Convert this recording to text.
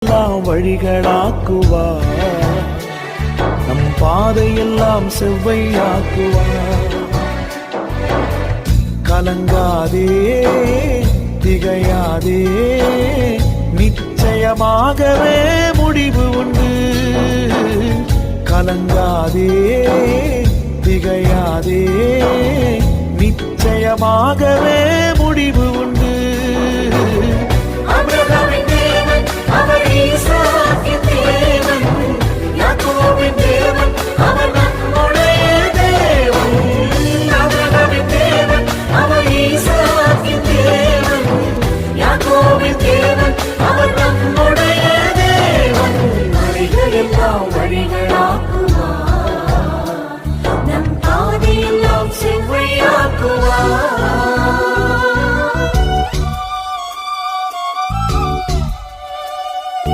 எல்லாம் வழிகளாக்குவார், நம் பாதையெல்லாம் செவ்வையாக்குவார். கலங்காதே திகையாதே, நிச்சயமாகவே முடிவு உண்டு. கலங்காதே திகையாதே, நிச்சயமாகவே முடிவு